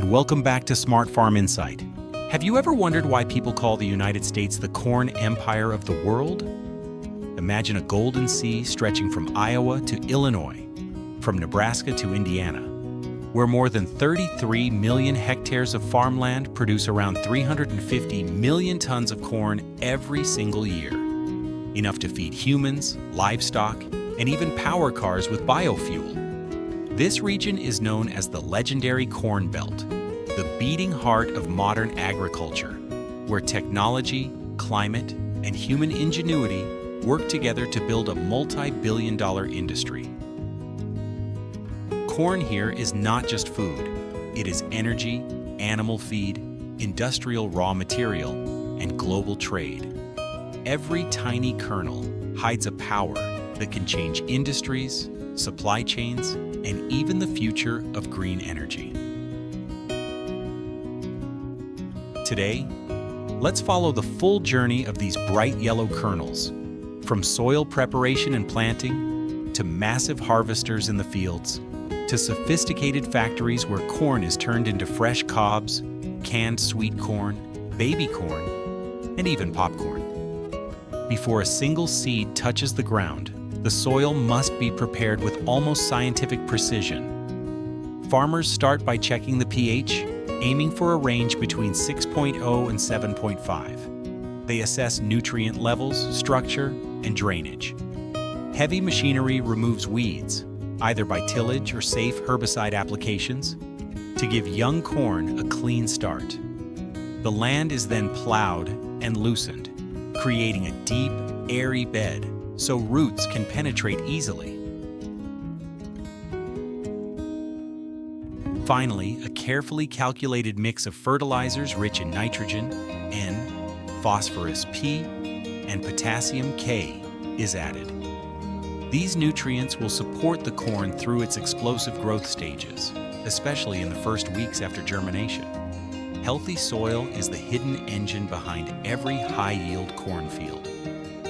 and welcome back to Smart Farm Insight. Have you ever wondered why people call the United States the corn empire of the world? Imagine a golden sea stretching from Iowa to Illinois, from Nebraska to Indiana, where more than 33 million hectares of farmland produce around 350 million tons of corn every single year, enough to feed humans, livestock, and even power cars with biofuel. This region is known as the legendary Corn Belt, the beating heart of modern agriculture, where technology, climate, and human ingenuity work together to build a multi-billion-dollar industry. Corn here is not just food. It is energy, animal feed, industrial raw material, and global trade. Every tiny kernel hides a power that can change industries, supply chains, and even the future of green energy. Today, let's follow the full journey of these bright yellow kernels, from soil preparation and planting, to massive harvesters in the fields, to sophisticated factories where corn is turned into fresh cobs, canned sweet corn, baby corn, and even popcorn. Before a single seed touches the ground, the soil must be prepared with almost scientific precision. Farmers start by checking the pH, aiming for a range between 6.0 and 7.5. They assess nutrient levels, structure, and drainage. Heavy machinery removes weeds, either by tillage or safe herbicide applications, to give young corn a clean start. The land is then plowed and loosened, creating a deep, airy bed so roots can penetrate easily. Finally, a carefully calculated mix of fertilizers rich in nitrogen, N, phosphorus, P, and potassium, K, is added. These nutrients will support the corn through its explosive growth stages, especially in the first weeks after germination. Healthy soil is the hidden engine behind every high-yield cornfield.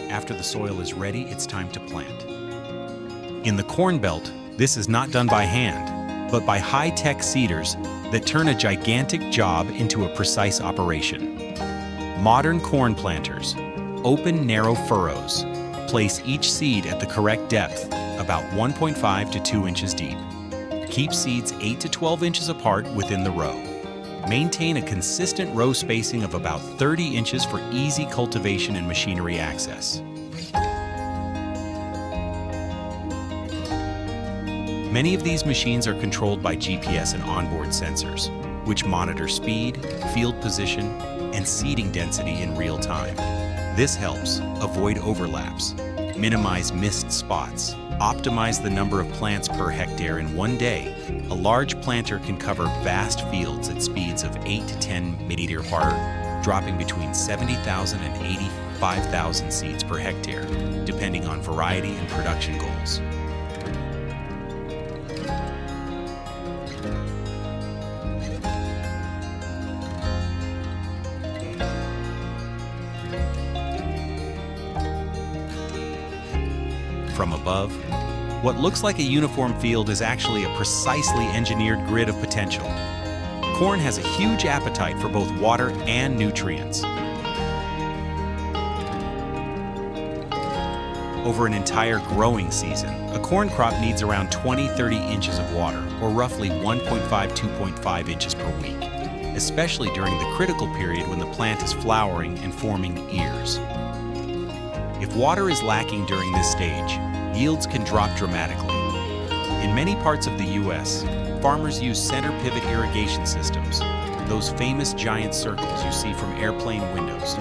After the soil is ready, it's time to plant. In the Corn Belt, this is not done by hand, but by high-tech seeders that turn a gigantic job into a precise operation. Modern corn planters open narrow furrows, place each seed at the correct depth, about 1.5 to 2 inches deep. Keep seeds 8 to 12 inches apart within the row. Maintain a consistent row spacing of about 30 inches for easy cultivation and machinery access. Many of these machines are controlled by GPS and onboard sensors, which monitor speed, field position, and seeding density in real time. This helps avoid overlaps, minimize missed spots, optimize the number of plants per hectare in one day. A large planter can cover vast fields at speeds of 8 to 10 milliliter/hour, dropping between 70,000 and 85,000 seeds per hectare, depending on variety and production goals. From above, what looks like a uniform field is actually a precisely engineered grid of potential. Corn has a huge appetite for both water and nutrients. Over an entire growing season, a corn crop needs around 20-30 inches of water, or roughly 1.5–2.5 inches per week, especially during the critical period when the plant is flowering and forming ears. If water is lacking during this stage, yields can drop dramatically. In many parts of the U.S., farmers use center pivot irrigation systems, those famous giant circles you see from airplane windows.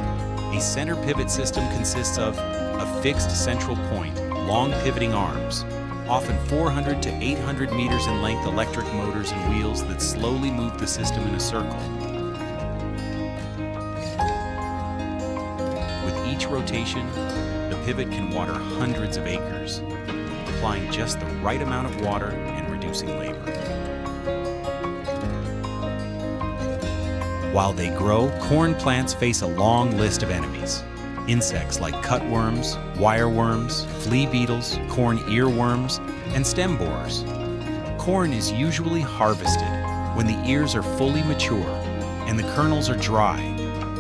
A center pivot system consists of a fixed central point, long pivoting arms, often 400 to 800 meters in length electric motors and wheels that slowly move the system in a circle. With each rotation, the pivot can water hundreds of acres, applying just the right amount of water and reducing labor. While they grow, corn plants face a long list of enemies. Insects like cutworms, wireworms, flea beetles, corn earworms, and stem borers. Corn is usually harvested, when the ears are fully mature and the kernels are dry,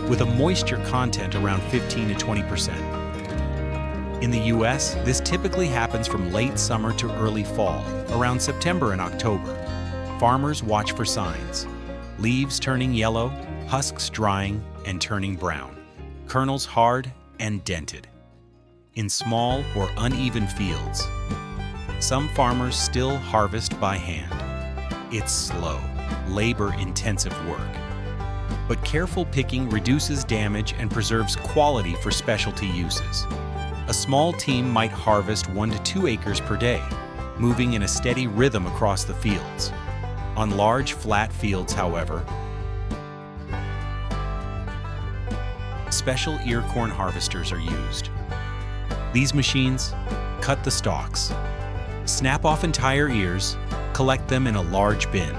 with a moisture content around 15 to 20%. In the US, this typically happens from late summer to early fall, around September and October. Farmers watch for signs: leaves turning yellow, husks drying and turning brown, kernels hard and dented. In small or uneven fields, some farmers still harvest by hand. It's slow, labor-intensive work. But careful picking reduces damage and preserves quality for specialty uses. A small team might harvest 1 to 2 acres per day, moving in a steady rhythm across the fields. On large, flat fields, however, special ear corn harvesters are used. These machines cut the stalks, snap off entire ears, collect them in a large bin.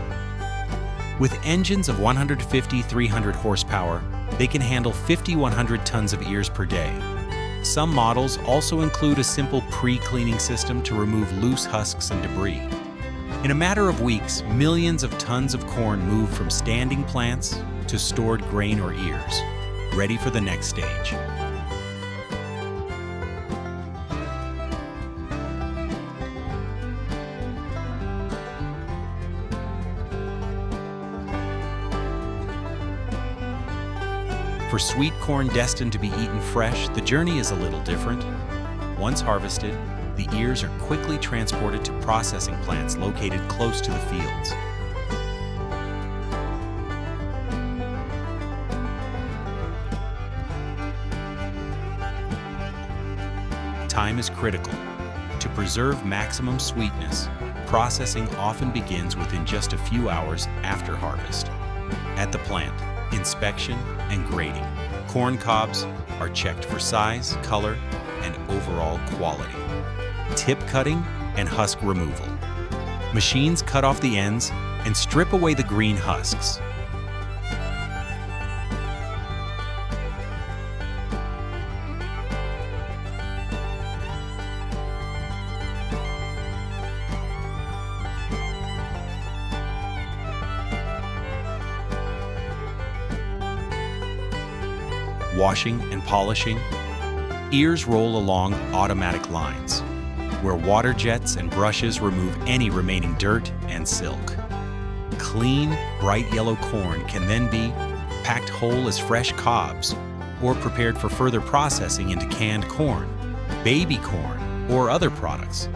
With engines of 150-300 horsepower, they can handle 5,100 tons of ears per day. Some models also include a simple pre-cleaning system to remove loose husks and debris. In a matter of weeks, millions of tons of corn move from standing plants to stored grain or ears, ready for the next stage. For sweet corn destined to be eaten fresh, the journey is a little different. Once harvested, the ears are quickly transported to processing plants located close to the fields. Time is critical. To preserve maximum sweetness, processing often begins within just a few hours after harvest. At the plant, inspection and grading. Corn cobs are checked for size, color, and overall quality. Tip cutting and husk removal. Machines cut off the ends and strip away the green husks. Washing and polishing. Ears roll along automatic lines, where water jets and brushes remove any remaining dirt and silk. Clean, bright yellow corn can then be packed whole as fresh cobs or prepared for further processing into canned corn, baby corn, or other products.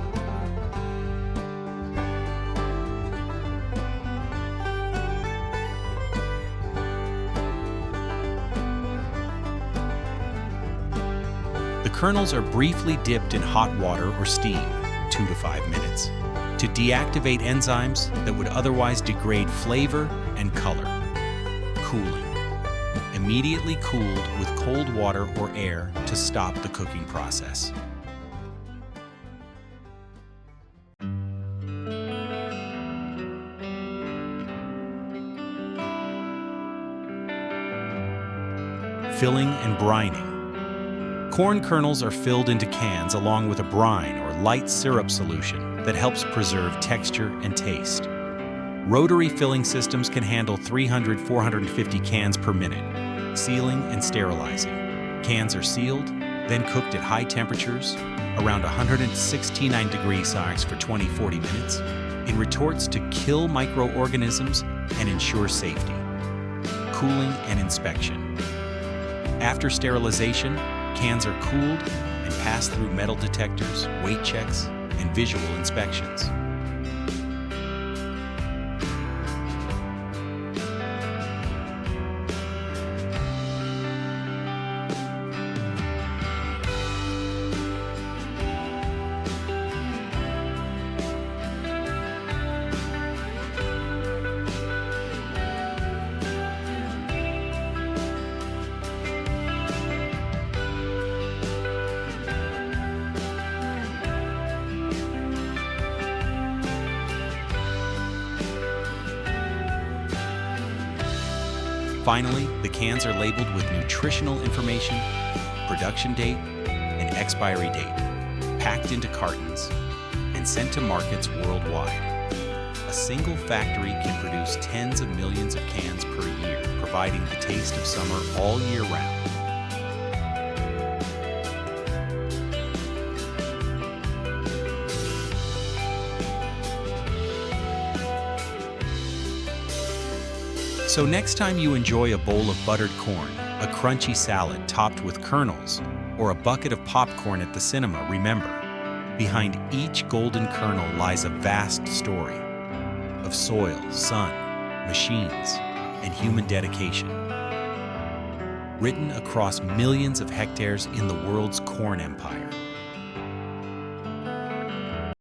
The kernels are briefly dipped in hot water or steam, 2 to 5 minutes, to deactivate enzymes that would otherwise degrade flavor and color. Cooling. Immediately cooled with cold water or air to stop the cooking process. Filling and brining. Corn kernels are filled into cans along with a brine or light syrup solution that helps preserve texture and taste. Rotary filling systems can handle 300-450 cans per minute, sealing and sterilizing. Cans are sealed, then cooked at high temperatures, around 169 degrees Celsius for 20-40 minutes, in retorts to kill microorganisms and ensure safety. Cooling and inspection. After sterilization, cans are cooled and pass through metal detectors, weight checks, and visual inspections. Finally, the cans are labeled with nutritional information, production date, and expiry date, packed into cartons, and sent to markets worldwide. a single factory can produce tens of millions of cans per year, providing the taste of summer all year round. So next time you enjoy a bowl of buttered corn, a crunchy salad topped with kernels, or a bucket of popcorn at the cinema, remember, behind each golden kernel lies a vast story of soil, sun, machines, and human dedication, written across millions of hectares in the world's corn empire.